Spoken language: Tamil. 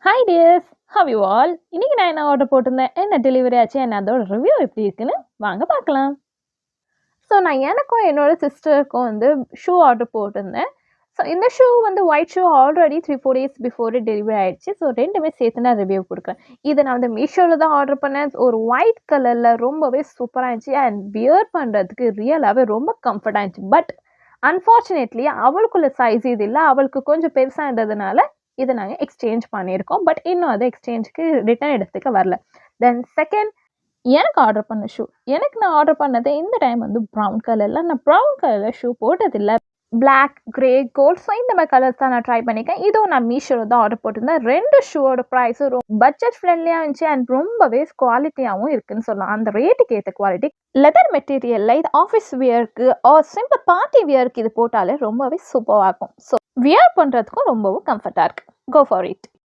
Hi tears, how you all? இன்னைக்கு நான் என்ன ஆர்டர் போட்டிருந்தேன், என்ன டெலிவரி ஆச்சு, என்ன அதோட ரிவ்யூ எப்படி இருக்குன்னு வாங்க பார்க்கலாம். ஸோ நான் எனக்கும் என்னோட சிஸ்டருக்கும் ஷூ ஆர்டர் போட்டிருந்தேன். ஸோ இந்த shoe white shoe already 3-4 days before delivery ஆயிடுச்சு. ஸோ ரெண்டுமே சேர்த்து நான் ரிவ்யூ கொடுக்குறேன். இதை நான் மீஷோவில் தான் ஆர்டர் பண்ணேன். ஒரு ஒயிட் கலரில் ரொம்பவே சூப்பராக இருந்துச்சு அண்ட் வியர் பண்ணுறதுக்கு ரியலாகவே ரொம்ப கம்ஃபர்டாக இருந்துச்சு. பட் அன்ஃபார்ச்சுனேட்லி அவளுக்குள்ள சைஸ் இது இல்லை, அவளுக்கு கொஞ்சம் பெருசாக இருந்ததுனால இதை நாங்கள் எக்ஸ்சேஞ்ச் பண்ணியிருக்கோம். பட் இன்னும் அதை எக்ஸ்சேஞ்சுக்கு ரிட்டர்ன் எடுத்துக்க வரல. தென் செகண்ட், எனக்கு ஆர்டர் பண்ண ஷூ, நான் ஆர்டர் பண்ணது இந்த டைம் ப்ரௌன் கலரில். நான் ப்ரௌன் கலரில் ஷூ போட்டதில்லை. பிளாக், கிரே, கோல்ட், ஸோ இந்த மாதிரி கலர்ஸ் தான் நான் ட்ரை பண்ணியிருக்கேன். இதுவும் நான் மீஷோவில் தான் ஆர்டர் போட்டிருந்தேன். ரெண்டு ஷூவோட ப்ரைஸும் பட்ஜெட் ஃப்ரெண்ட்லியாக இருந்துச்சு அண்ட் ரொம்பவே குவாலிட்டியாகவும் இருக்குன்னு சொல்லலாம். அந்த ரேட்டுக்கு ஏற்ற குவாலிட்டி. லெதர் மெட்டீரியலில் இது ஆஃபீஸ் வியருக்கு ஆர் சிம்பிள் பார்ட்டி வியருக்கு இது போட்டாலே ரொம்பவே சூப்பராக இருக்கும். ஸோ வியர் பண்ணுறதுக்கும் ரொம்பவும் கம்ஃபர்ட்டாக இருக்குது. Go for it.